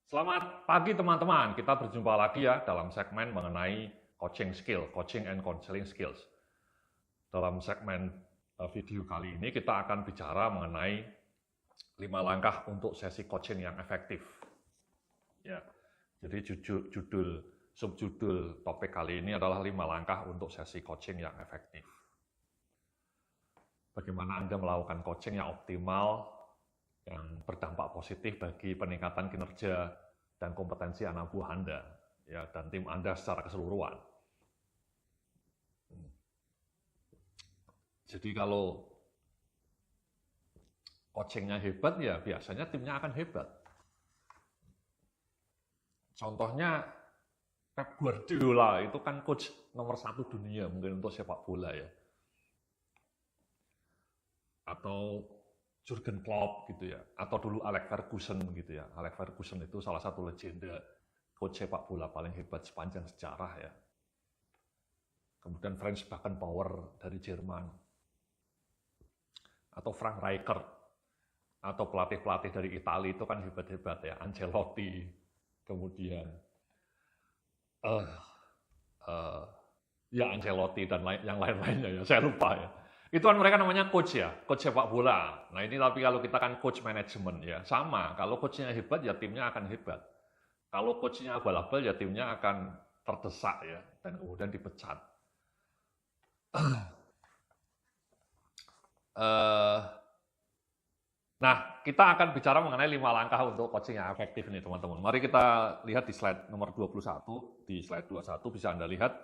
Selamat pagi teman-teman, kita berjumpa lagi ya dalam segmen mengenai coaching skill, coaching and counseling skills. Dalam segmen video kali ini kita akan bicara mengenai 5 langkah untuk sesi coaching yang efektif. Ya, jadi subjudul topik kali ini adalah 5 langkah untuk sesi coaching yang efektif. Bagaimana Anda melakukan coaching yang optimal, yang berdampak positif bagi peningkatan kinerja dan kompetensi anak buah Anda, ya, dan tim Anda secara keseluruhan. Jadi kalau coachingnya hebat, ya biasanya timnya akan hebat. Contohnya Pep Guardiola itu kan coach nomor 1 dunia mungkin untuk sepak bola ya. Atau Jurgen Klopp gitu ya, atau dulu Alex Ferguson gitu ya. Alex Ferguson itu salah satu legenda coach sepak bola paling hebat sepanjang sejarah ya. Kemudian Franz Beckenbauer dari Jerman, atau Frank Rijkaard, atau pelatih-pelatih dari Italia itu kan hebat-hebat ya, Ancelotti, kemudian ya Ancelotti dan yang lain-lainnya ya, saya lupa ya. Itu kan mereka namanya coach ya, coach sepak bola. Nah ini tapi kalau kita kan coach manajemen ya, sama. Kalau coachnya hebat ya timnya akan hebat. Kalau coachnya abal-abal ya timnya akan terdesak ya, dan kemudian dipecat. Nah, kita akan bicara mengenai 5 langkah untuk coaching yang efektif nih teman-teman. Mari kita lihat di slide nomor 21, di slide 21 bisa Anda lihat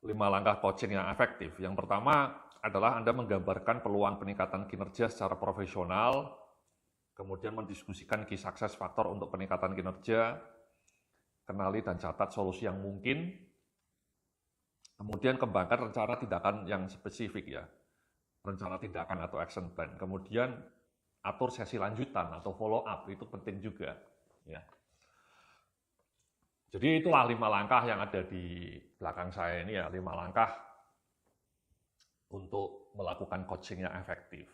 5 langkah coaching yang efektif. Yang pertama adalah Anda menggambarkan peluang peningkatan kinerja secara profesional, kemudian mendiskusikan key success factor untuk peningkatan kinerja, kenali dan catat solusi yang mungkin, kemudian kembangkan rencana tindakan yang spesifik ya, rencana tindakan atau action plan, kemudian atur sesi lanjutan atau follow up, itu penting juga ya. Jadi itulah 5 langkah yang ada di belakang saya ini ya, 5 langkah untuk melakukan coaching yang efektif.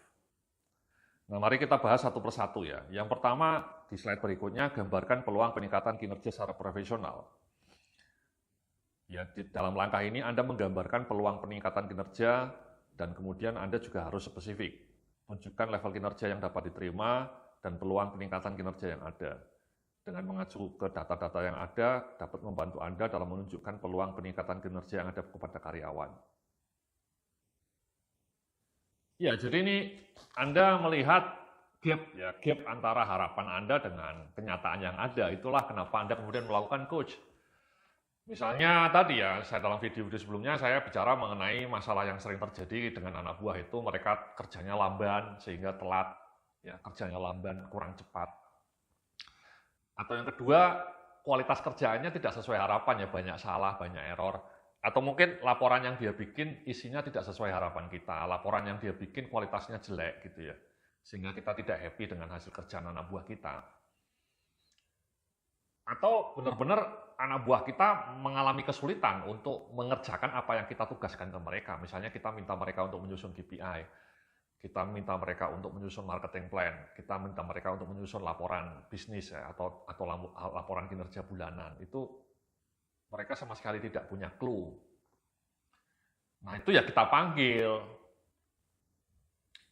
Nah, mari kita bahas satu persatu ya. Yang pertama, di slide berikutnya, gambarkan peluang peningkatan kinerja secara profesional. Ya, di dalam langkah ini Anda menggambarkan peluang peningkatan kinerja dan kemudian Anda juga harus spesifik. Tunjukkan level kinerja yang dapat diterima dan peluang peningkatan kinerja yang ada. Dengan mengacu ke data-data yang ada, dapat membantu Anda dalam menunjukkan peluang peningkatan kinerja yang ada kepada karyawan. Ya, jadi ini Anda melihat gap antara harapan Anda dengan kenyataan yang ada. Itulah kenapa Anda kemudian melakukan coach. Misalnya tadi ya, saya dalam video-video sebelumnya saya bicara mengenai masalah yang sering terjadi dengan anak buah itu, mereka kerjanya lamban sehingga telat, ya, kerjanya lamban, kurang cepat. Atau yang kedua, kualitas kerjaannya tidak sesuai harapan ya, banyak salah, banyak error. Atau mungkin laporan yang dia bikin isinya tidak sesuai harapan kita, laporan yang dia bikin kualitasnya jelek gitu ya, sehingga kita tidak happy dengan hasil kerjaan anak buah kita. Atau benar-benar anak buah kita mengalami kesulitan untuk mengerjakan apa yang kita tugaskan ke mereka. Misalnya kita minta mereka untuk menyusun KPI, kita minta mereka untuk menyusun marketing plan, kita minta mereka untuk menyusun laporan bisnis ya, atau laporan kinerja bulanan. Itu mereka sama sekali tidak punya clue. Nah, itu ya kita panggil.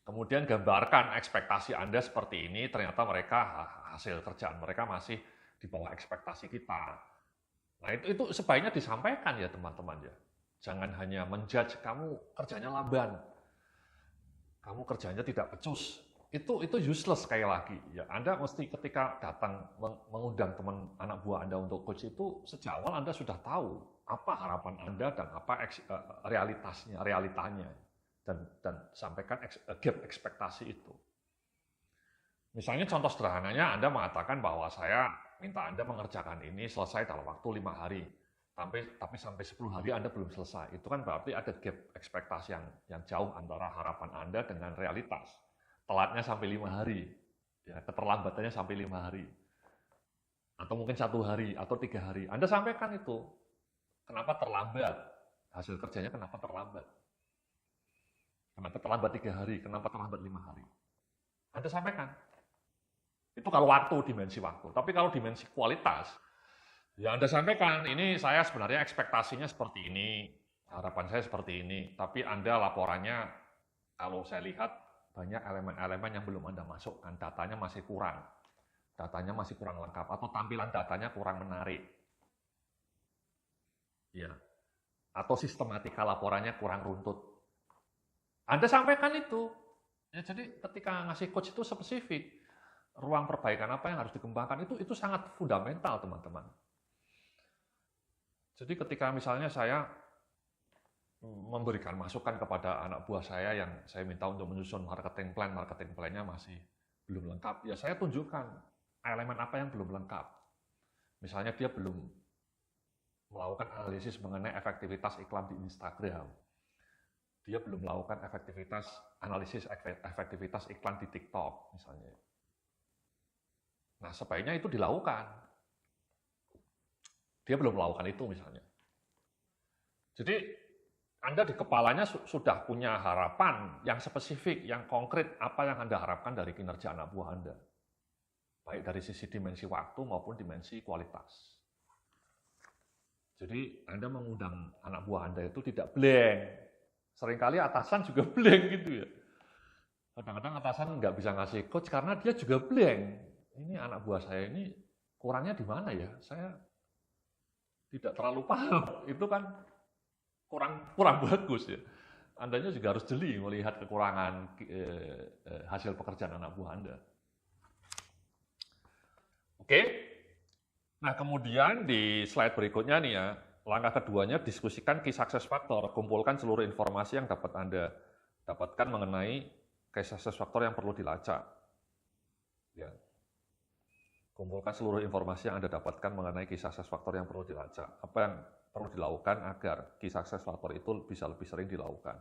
Kemudian gambarkan ekspektasi Anda seperti ini, ternyata mereka hasil kerjaan mereka masih di bawah ekspektasi kita. Nah, itu sebaiknya disampaikan ya teman-teman ya. Jangan hanya menjudge kamu kerjanya lamban, kamu kerjanya tidak becus. Itu useless sekali lagi ya. Anda mesti ketika datang mengundang teman anak buah Anda untuk coach itu sejak awal Anda sudah tahu apa harapan Anda dan apa realitanya dan sampaikan gap ekspektasi itu. Misalnya contoh sederhananya Anda mengatakan bahwa saya minta Anda mengerjakan ini selesai dalam waktu 5 hari. Tapi sampai 10 hari Anda belum selesai. Itu kan berarti ada gap ekspektasi yang jauh antara harapan Anda dengan realitas. Telatnya sampai 5 hari, ya, keterlambatannya sampai 5 hari, atau mungkin 1 hari, atau 3 hari. Anda sampaikan itu, kenapa terlambat, hasil kerjanya kenapa terlambat. Kenapa terlambat 3 hari, kenapa terlambat 5 hari. Anda sampaikan. Itu kalau waktu, dimensi waktu. Tapi kalau dimensi kualitas, ya Anda sampaikan, ini saya sebenarnya ekspektasinya seperti ini, harapan saya seperti ini, tapi Anda laporannya, kalau saya lihat, banyak elemen-elemen yang belum Anda masukkan, datanya masih kurang lengkap, atau tampilan datanya kurang menarik. Ya. Atau sistematika laporannya kurang runtut. Anda sampaikan itu. Ya, jadi ketika ngasih coach itu spesifik, ruang perbaikan apa yang harus dikembangkan, itu sangat fundamental, teman-teman. Jadi ketika misalnya saya memberikan masukan kepada anak buah saya yang saya minta untuk menyusun marketing plan-nya masih belum lengkap, ya saya tunjukkan elemen apa yang belum lengkap. Misalnya dia belum melakukan analisis mengenai efektivitas iklan di Instagram. Dia belum melakukan analisis efektivitas iklan di TikTok misalnya. Nah, sebaiknya itu dilakukan. Dia belum melakukan itu misalnya. Jadi Anda di kepalanya sudah punya harapan yang spesifik, yang konkret, apa yang Anda harapkan dari kinerja anak buah Anda. Baik dari sisi dimensi waktu maupun dimensi kualitas. Jadi Anda mengundang anak buah Anda itu tidak blank. Seringkali atasan juga blank gitu ya. Kadang-kadang atasan nggak bisa ngasih coach karena dia juga blank. Ini anak buah saya ini kurangnya di mana ya? Saya tidak terlalu paham. Itu kan kurang bagus ya. Andanya juga harus jeli melihat kekurangan hasil pekerjaan anak buah Anda. Oke. Nah, kemudian di slide berikutnya nih ya, langkah keduanya diskusikan key success factor, kumpulkan seluruh informasi yang dapat Anda dapatkan mengenai key success factor yang perlu dilacak. Ya. Kumpulkan seluruh informasi yang Anda dapatkan mengenai key success factor yang perlu dilacak. Apa yang perlu dilakukan agar key success factor itu bisa lebih sering dilakukan.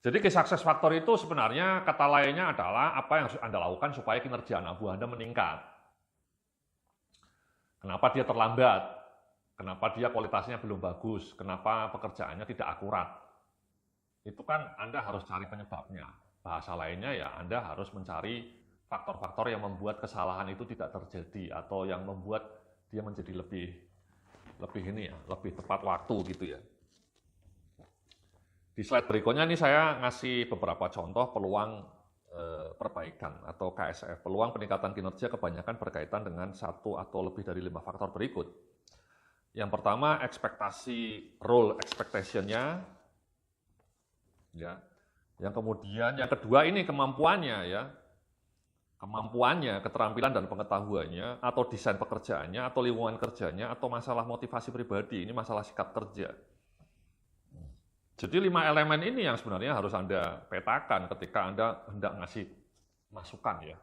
Jadi key success factor itu sebenarnya kata lainnya adalah apa yang harus Anda lakukan supaya kinerja anak buah Anda meningkat. Kenapa dia terlambat? Kenapa dia kualitasnya belum bagus? Kenapa pekerjaannya tidak akurat? Itu kan Anda harus cari penyebabnya. Bahasa lainnya ya Anda harus mencari faktor-faktor yang membuat kesalahan itu tidak terjadi atau yang membuat dia menjadi lebih tepat waktu gitu ya. Di slide berikutnya nih saya ngasih beberapa contoh peluang perbaikan atau KSF. Peluang peningkatan kinerja kebanyakan berkaitan dengan satu atau lebih dari 5 faktor berikut. Yang pertama, role expectation-nya. Ya. Yang kemudian, yang kedua ini kemampuannya ya. Kemampuannya, keterampilan dan pengetahuannya, atau desain pekerjaannya, atau lingkungan kerjanya, atau masalah motivasi pribadi. Ini masalah sikap kerja. Jadi 5 elemen ini yang sebenarnya harus Anda petakan ketika Anda hendak ngasih masukan ya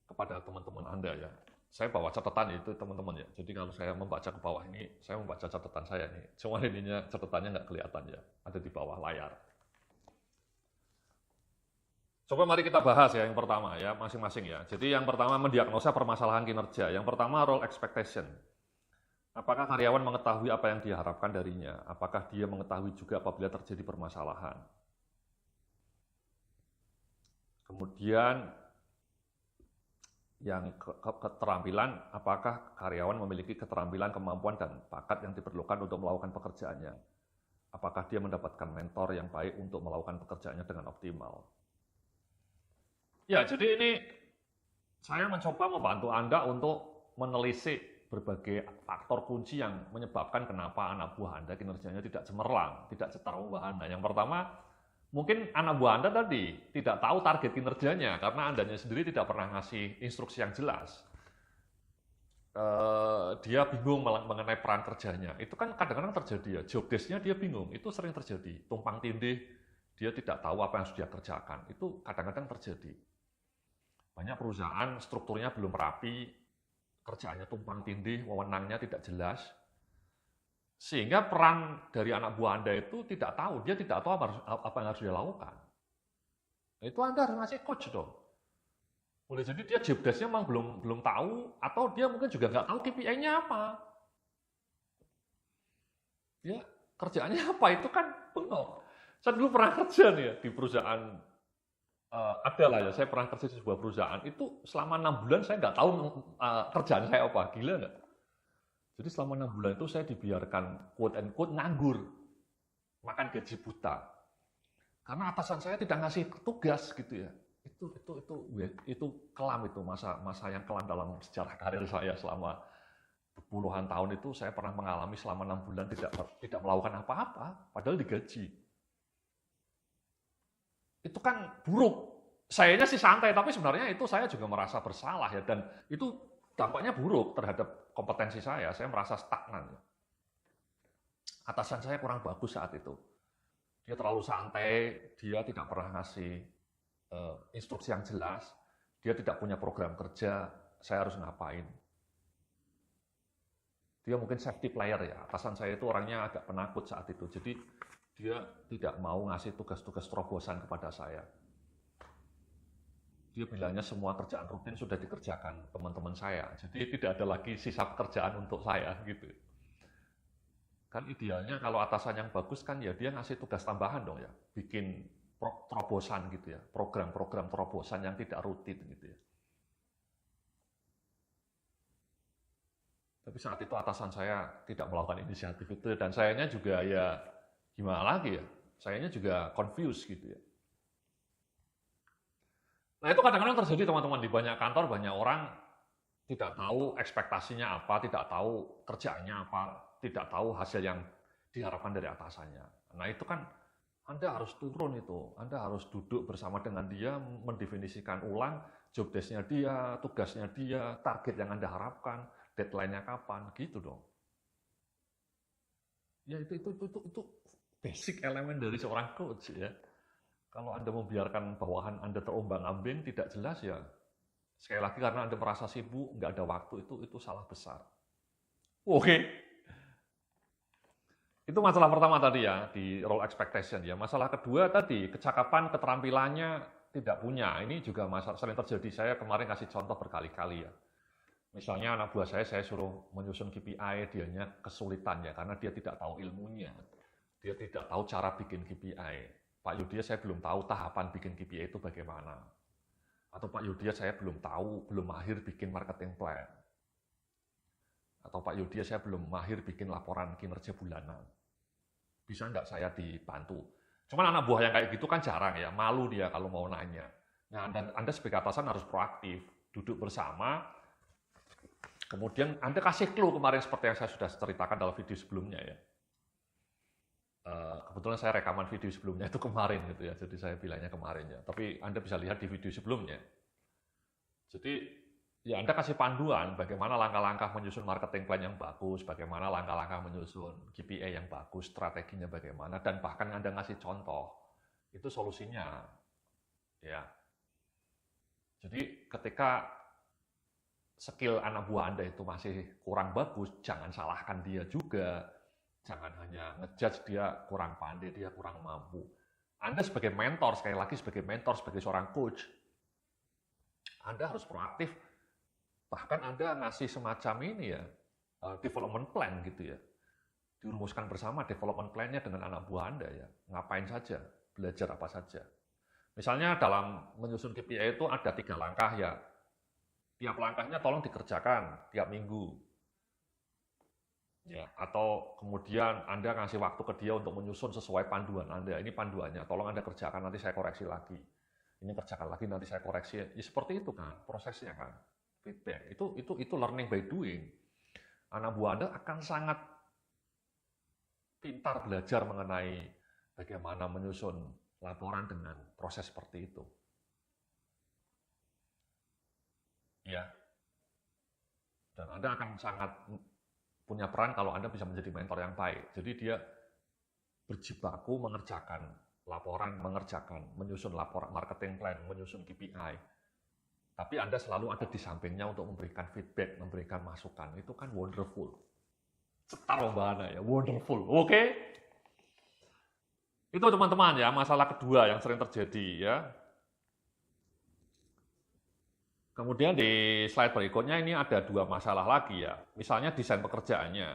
kepada teman-teman Anda ya. Saya bawa catatan itu teman-teman ya. Jadi kalau saya membaca ke bawah ini, saya membaca catatan saya nih. Cuma ininya catatannya nggak kelihatan ya, ada di bawah layar. Coba mari kita bahas ya yang pertama ya, masing-masing ya. Jadi yang pertama mendiagnosa permasalahan kinerja. Yang pertama role expectation. Apakah karyawan mengetahui apa yang dia harapkan darinya? Apakah dia mengetahui juga apabila terjadi permasalahan? Kemudian yang keterampilan, apakah karyawan memiliki keterampilan, kemampuan, dan bakat yang diperlukan untuk melakukan pekerjaannya? Apakah dia mendapatkan mentor yang baik untuk melakukan pekerjaannya dengan optimal? Ya, jadi ini saya mencoba membantu Anda untuk menelisik berbagai faktor kunci yang menyebabkan kenapa anak buah Anda kinerjanya tidak cemerlang, tidak cetar Anda. Yang pertama, mungkin anak buah Anda tadi tidak tahu target kinerjanya karena Andanya sendiri tidak pernah ngasih instruksi yang jelas. Dia bingung mengenai peran kerjanya. Itu kan kadang-kadang terjadi ya, job desk-nya dia bingung, itu sering terjadi. Tumpang tindih, dia tidak tahu apa yang harus dia kerjakan. Itu kadang-kadang terjadi. Banyak perusahaan strukturnya belum rapi, kerjaannya tumpang tindih, wewenangnya tidak jelas, sehingga peran dari anak buah Anda itu tidak tahu, dia tidak tahu apa yang harus dia lakukan. Itu Anda harus ngasih coach dong. Boleh jadi dia job desk-nya memang belum tahu, atau dia mungkin juga nggak tahu KPI-nya apa. Ya, kerjaannya apa, itu kan bengok. Saya dulu pernah kerja nih ya, di perusahaan Ada lah ya, saya pernah kerja di sebuah perusahaan, itu selama 6 bulan saya nggak tahu kerjaan saya apa, gila nggak? Jadi selama 6 bulan itu saya dibiarkan quote and quote nganggur, makan gaji buta. Karena atasan saya tidak ngasih tugas gitu ya. Itu kelam, itu masa yang kelam dalam sejarah karir saya selama puluhan tahun. Itu saya pernah mengalami selama 6 bulan tidak melakukan apa-apa, padahal digaji. Itu kan buruk. Sayanya sih santai, tapi sebenarnya itu saya juga merasa bersalah ya, dan itu dampaknya buruk terhadap kompetensi saya. Saya merasa stagnan. Atasan saya kurang bagus saat itu. Dia terlalu santai, dia tidak pernah ngasih instruksi yang jelas, dia tidak punya program kerja, saya harus ngapain. Dia mungkin safety player ya, atasan saya itu orangnya agak penakut saat itu, jadi dia tidak mau ngasih tugas-tugas terobosan kepada saya. Dia bilangnya semua kerjaan rutin sudah dikerjakan teman-teman saya, jadi tidak ada lagi sisa pekerjaan untuk saya gitu. Kan idealnya kalau atasan yang bagus kan ya dia ngasih tugas tambahan dong ya, bikin terobosan gitu ya, program-program terobosan yang tidak rutin gitu ya. Tapi saat itu atasan saya tidak melakukan inisiatif itu, dan sayanya juga ya gimana lagi ya, sayanya juga confused gitu ya. Nah itu kadang-kadang terjadi teman-teman, di banyak kantor banyak orang tidak tahu ekspektasinya apa, tidak tahu kerjaannya apa, tidak tahu hasil yang diharapkan dari atasannya. Nah itu kan Anda harus turun itu, Anda harus duduk bersama dengan dia, mendefinisikan ulang job desk-nya dia, tugasnya dia, target yang Anda harapkan, deadline-nya kapan, gitu dong. Ya itu basic elemen dari seorang coach ya. Kalau Anda membiarkan bawahan Anda terombang-ambing, tidak jelas ya, sekali lagi karena Anda merasa sibuk, nggak ada waktu, itu salah besar. Oke. Itu masalah pertama tadi ya, di role expectation ya. Masalah kedua tadi, kecakapan, keterampilannya tidak punya. Ini juga masalah sering terjadi. Saya kemarin kasih contoh berkali-kali ya. Misalnya anak buah saya suruh menyusun KPI, dianya kesulitan ya, karena dia tidak tahu ilmunya. Dia tidak tahu cara bikin KPI. Pak Yudia saya belum tahu tahapan bikin KPI itu bagaimana. Atau Pak Yudia saya belum tahu, belum mahir bikin marketing plan. Atau Pak Yudia saya belum mahir bikin laporan kinerja bulanan. Bisa nggak saya dibantu? Cuman anak buah yang kayak gitu kan jarang ya, malu dia kalau mau nanya. Nah, dan Anda sebagai atasan harus proaktif, duduk bersama, kemudian Anda kasih clue kemarin seperti yang saya sudah ceritakan dalam video sebelumnya ya. Kebetulan saya rekaman video sebelumnya itu kemarin gitu ya, jadi saya bilangnya kemarin ya. Tapi Anda bisa lihat di video sebelumnya. Jadi ya Anda kasih panduan bagaimana langkah-langkah menyusun marketing plan yang bagus, bagaimana langkah-langkah menyusun KPI yang bagus, strateginya bagaimana, dan bahkan Anda ngasih contoh, itu solusinya. Ya. Jadi ketika skill anak buah Anda itu masih kurang bagus, jangan salahkan dia juga. Jangan hanya ngejudge dia kurang pandai, dia kurang mampu. Anda sebagai mentor, sekali lagi sebagai mentor, sebagai seorang coach, Anda harus proaktif. Bahkan Anda ngasih semacam ini ya, development plan gitu ya. Dirumuskan bersama development plan-nya dengan anak buah Anda ya. Ngapain saja, belajar apa saja. Misalnya dalam menyusun KPI itu ada 3 langkah ya. Tiap langkahnya tolong dikerjakan tiap minggu. Ya, atau kemudian Anda ngasih waktu ke dia untuk menyusun sesuai panduan Anda. Ini panduannya, tolong Anda kerjakan, nanti saya koreksi lagi. Ini kerjakan lagi, nanti saya koreksi. Ya, seperti itu kan prosesnya kan. Feedback itu learning by doing. Anak buah Anda akan sangat pintar belajar mengenai bagaimana menyusun laporan dengan proses seperti itu. Ya. Dan Anda akan sangat punya peran kalau Anda bisa menjadi mentor yang baik. Jadi dia berjibaku mengerjakan laporan, menyusun laporan marketing plan, menyusun KPI. Tapi Anda selalu ada di sampingnya untuk memberikan feedback, memberikan masukan. Itu kan wonderful. Cetar bahana ya, wonderful. Oke? Itu teman-teman ya, masalah kedua yang sering terjadi ya. Kemudian di slide berikutnya ini ada 2 masalah lagi ya. Misalnya desain pekerjaannya.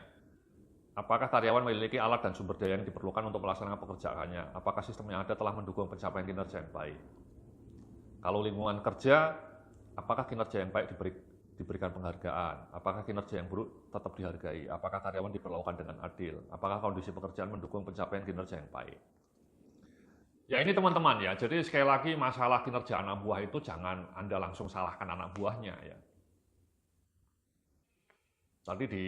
Apakah karyawan memiliki alat dan sumber daya yang diperlukan untuk melaksanakan pekerjaannya? Apakah sistem yang ada telah mendukung pencapaian kinerja yang baik? Kalau lingkungan kerja, apakah kinerja yang baik diberikan penghargaan? Apakah kinerja yang buruk tetap dihargai? Apakah karyawan diperlakukan dengan adil? Apakah kondisi pekerjaan mendukung pencapaian kinerja yang baik? Ya ini teman-teman ya, jadi sekali lagi masalah kinerja anak buah itu jangan Anda langsung salahkan anak buahnya ya. Tadi di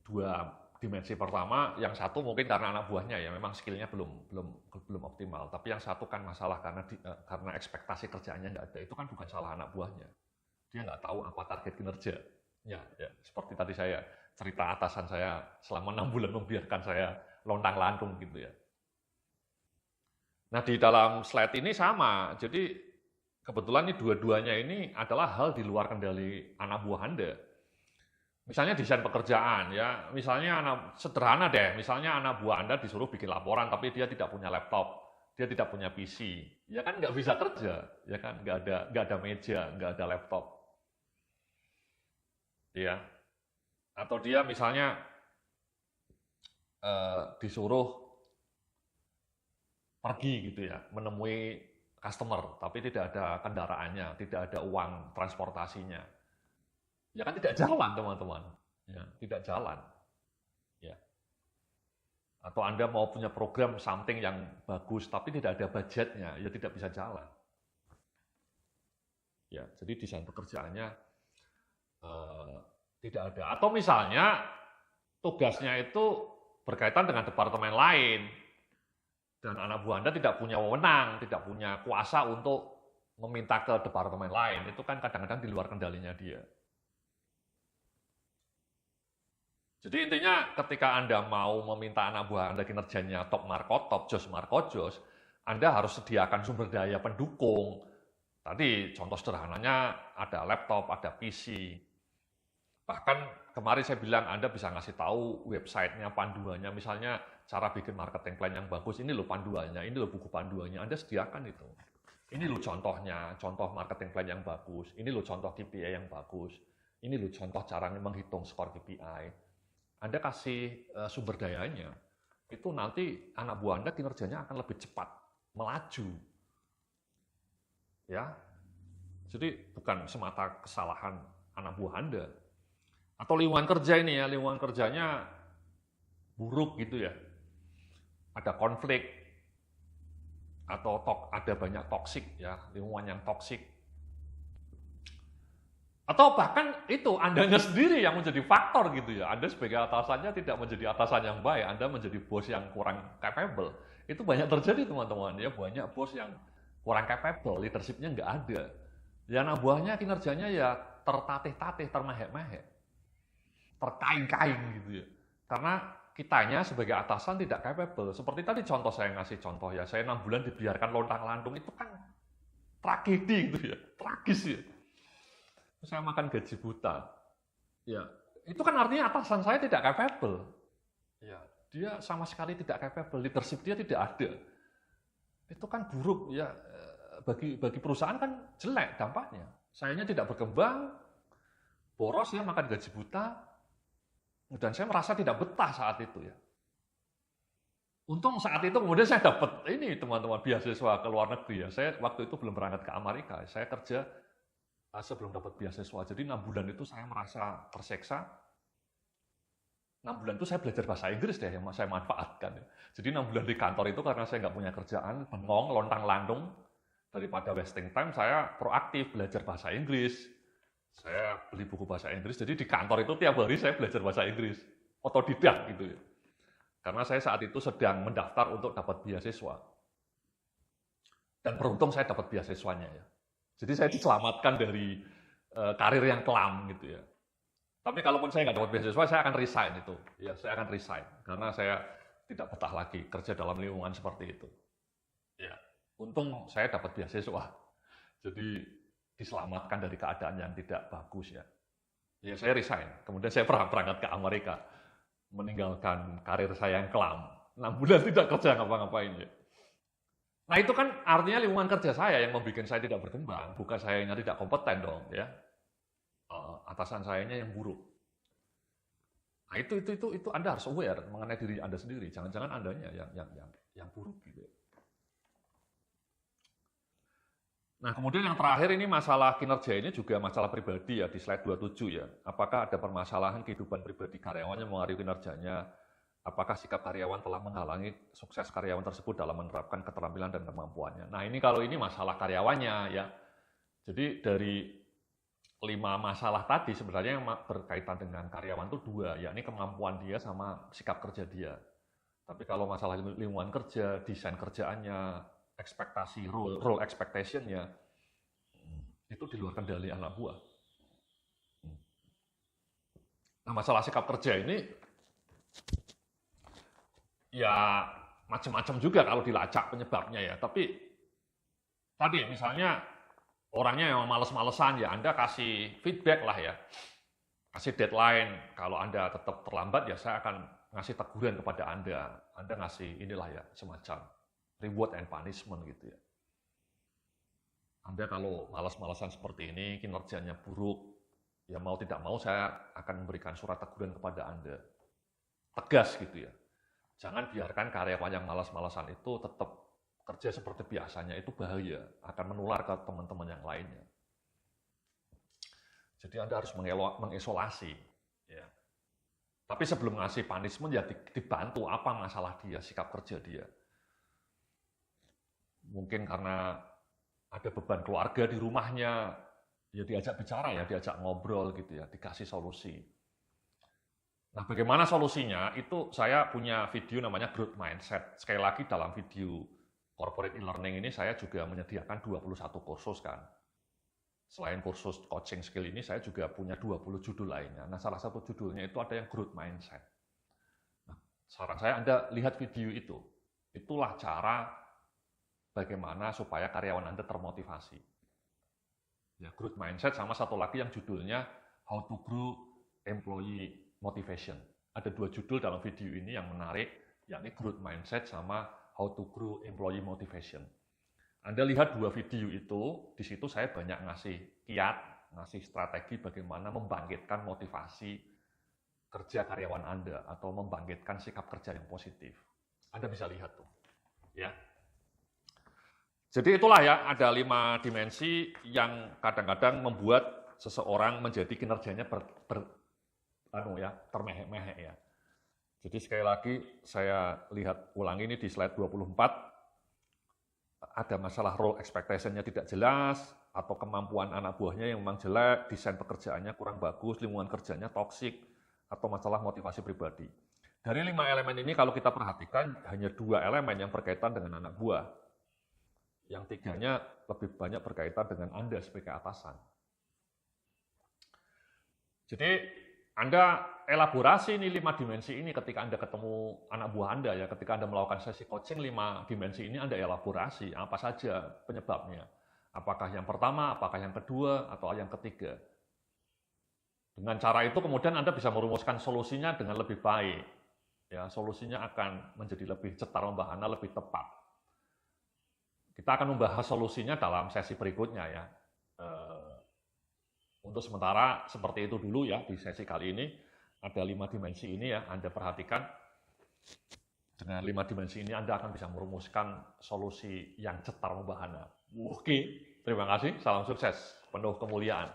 dua dimensi pertama, yang satu mungkin karena anak buahnya ya memang skillnya belum optimal, tapi yang satu kan masalah karena ekspektasi kerjaannya nggak ada, itu kan bukan salah anak buahnya, dia nggak tahu apa target kinerja. Ya, seperti tadi saya cerita atasan saya selama 6 bulan membiarkan saya lontang-lantung gitu ya. Nah di dalam slide ini sama, jadi kebetulan ini dua-duanya ini adalah hal di luar kendali anak buah Anda. Misalnya desain pekerjaan ya, misalnya sederhana deh, misalnya anak buah Anda disuruh bikin laporan tapi dia tidak punya laptop, dia tidak punya PC, ya kan nggak bisa kerja, ya kan nggak ada meja, nggak ada laptop, ya. Atau dia misalnya disuruh pergi gitu ya, menemui customer tapi tidak ada kendaraannya, tidak ada uang transportasinya. Ya kan tidak jalan teman-teman, ya, tidak jalan. Ya. Atau Anda mau punya program something yang bagus, tapi tidak ada budgetnya, ya tidak bisa jalan. Ya, jadi desain pekerjaannya tidak ada. Atau misalnya tugasnya itu berkaitan dengan departemen lain, dan anak buah Anda tidak punya wewenang, tidak punya kuasa untuk meminta ke departemen lain, itu kan kadang-kadang di luar kendalinya dia. Jadi intinya ketika Anda mau meminta anak buah Anda kinerjanya top markot, top jos markot jos, Anda harus sediakan sumber daya pendukung. Tadi contoh sederhananya ada laptop, ada PC. Bahkan kemarin saya bilang Anda bisa ngasih tahu websitenya, panduannya, misalnya cara bikin marketing plan yang bagus, ini loh panduannya, ini loh buku panduannya, Anda sediakan itu. Ini loh contohnya, contoh marketing plan yang bagus, ini loh contoh KPI yang bagus, ini loh contoh cara menghitung skor KPI. Anda kasih sumber dayanya, itu nanti anak buah Anda kinerjanya akan lebih cepat, melaju. Ya, jadi bukan semata kesalahan anak buah Anda. Atau lingkungan kerja ini ya, lingkungan kerjanya buruk gitu ya. Ada konflik, atau ada banyak toksik ya, lingkungan yang toksik. Atau bahkan itu Andanya sendiri yang menjadi faktor gitu ya. Anda sebagai atasannya tidak menjadi atasan yang baik, Anda menjadi bos yang kurang capable. Itu banyak terjadi teman-teman ya, banyak bos yang kurang capable, leadership-nya nggak ada. Ya anak buahnya kinerjanya ya tertatih-tatih, termehek-mehek, terkaing-kaing gitu ya. Karena kitanya sebagai atasan tidak capable. Seperti tadi contoh saya ngasih contoh ya, saya 6 bulan dibiarkan lontang-lantung, itu kan tragedi gitu ya, tragis ya. Saya makan gaji buta. Ya, itu kan artinya atasan saya tidak capable. Ya, dia sama sekali tidak capable, leadership dia tidak ada. Itu kan buruk ya, bagi perusahaan kan jelek dampaknya. Sayanya tidak berkembang, boros ya, makan gaji buta, dan saya merasa tidak betah saat itu ya. Untung saat itu kemudian saya dapat ini teman-teman beasiswa ke luar negeri ya. Saya waktu itu belum berangkat ke Amerika, saya kerja sebelum dapat beasiswa. Jadi 6 bulan itu saya merasa tersiksa. 6 bulan itu saya belajar bahasa Inggris deh yang saya manfaatkan. Jadi 6 bulan di kantor itu karena saya nggak punya kerjaan, bengong, lontang-lantung, daripada wasting time, saya proaktif belajar bahasa Inggris. Saya beli buku bahasa Inggris, jadi di kantor itu tiap hari saya belajar bahasa Inggris. Otodidak gitu ya. Karena saya saat itu sedang mendaftar untuk dapat beasiswa. Dan beruntung saya dapat beasiswanya ya. Jadi saya diselamatkan dari karir yang kelam gitu ya. Tapi kalaupun saya nggak dapat beasiswa, saya akan resign itu. Ya, saya akan resign karena saya tidak betah lagi kerja dalam lingkungan seperti itu. Ya, untung saya dapat beasiswa. Jadi diselamatkan dari keadaan yang tidak bagus ya. Ya, saya resign. Kemudian saya berangkat ke Amerika, meninggalkan karir saya yang kelam. 6 bulan tidak kerja ngapa-ngapain ya. Nah itu kan artinya lingkungan kerja saya yang membuat saya tidak berkembang, bukan saya yang tidak kompeten dong ya. Atasan sayanya yang buruk. Nah itu Anda harus aware mengenai diri Anda sendiri, jangan-jangan Andanya yang buruk gitu. Nah, kemudian yang terakhir ini masalah kinerja ini juga masalah pribadi ya, di slide 27 ya. Apakah ada permasalahan kehidupan pribadi karyawannya mengaruhi kinerjanya? Apakah sikap karyawan telah menghalangi sukses karyawan tersebut dalam menerapkan keterampilan dan kemampuannya? Nah, ini kalau ini masalah karyawannya ya. Jadi dari 5 masalah tadi sebenarnya yang berkaitan dengan karyawan itu 2, yakni kemampuan dia sama sikap kerja dia. Tapi kalau masalah lingkungan kerja, desain kerjaannya, ekspektasi role expectation-nya, itu di luar kendali anak buah. Nah, masalah sikap kerja ini ya macam-macam juga kalau dilacak penyebabnya ya. Tapi tadi misalnya orangnya yang males-malesan ya, Anda kasih feedback lah ya. Kasih deadline, kalau Anda tetap terlambat ya saya akan ngasih teguran kepada Anda. Anda ngasih inilah ya, semacam reward and punishment gitu ya. Anda kalau malas-malasan seperti ini, kinerjanya buruk, ya mau tidak mau saya akan memberikan surat teguran kepada Anda. Tegas gitu ya. Jangan biarkan karyawan yang malas-malasan itu tetap kerja seperti biasanya, itu bahaya, akan menular ke teman-teman yang lainnya. Jadi Anda harus mengisolasi. Ya. Tapi sebelum ngasih punishment ya dibantu apa masalah dia, sikap kerja dia. Mungkin karena ada beban keluarga di rumahnya, ya diajak bicara ya, diajak ngobrol gitu ya, dikasih solusi. Nah, bagaimana solusinya? Itu saya punya video namanya Growth Mindset. Sekali lagi dalam video Corporate e-learning ini saya juga menyediakan 21 kursus kan. Selain kursus coaching skill ini, saya juga punya 20 judul lainnya. Nah, salah satu judulnya itu ada yang Growth Mindset. Nah, saran saya Anda lihat video itu. Itulah cara bagaimana supaya karyawan Anda termotivasi. Ya, Growth Mindset sama satu lagi yang judulnya How to Grow Employee Motivation. Ada 2 judul dalam video ini yang menarik, yakni Growth Mindset sama How to Grow Employee Motivation. Anda lihat 2 video itu, di situ saya banyak ngasih kiat, ngasih strategi bagaimana membangkitkan motivasi kerja karyawan Anda atau membangkitkan sikap kerja yang positif. Anda bisa lihat tuh, ya. Jadi itulah ya, ada 5 dimensi yang kadang-kadang membuat seseorang menjadi kinerjanya termehek-mehek ya. Jadi sekali lagi saya lihat ulang ini di slide 24, ada masalah role expectation-nya tidak jelas, atau kemampuan anak buahnya yang memang jelek, desain pekerjaannya kurang bagus, lingkungan kerjanya toksik, atau masalah motivasi pribadi. Dari 5 elemen ini kalau kita perhatikan, hanya 2 elemen yang berkaitan dengan anak buah. Yang 3-nya lebih banyak berkaitan dengan Anda sebagai atasan. Jadi Anda elaborasi ini 5 dimensi ini ketika Anda ketemu anak buah Anda ya, ketika Anda melakukan sesi coaching 5 dimensi ini Anda elaborasi apa saja penyebabnya. Apakah yang pertama, apakah yang kedua, atau yang ketiga. Dengan cara itu kemudian Anda bisa merumuskan solusinya dengan lebih baik. Ya, solusinya akan menjadi lebih cetar membahana, lebih tepat. Kita akan membahas solusinya dalam sesi berikutnya ya. Untuk sementara seperti itu dulu ya di sesi kali ini. Ada 5 dimensi ini ya, Anda perhatikan. Dengan 5 dimensi ini Anda akan bisa merumuskan solusi yang cetar membahana. Oke, terima kasih, salam sukses, penuh kemuliaan.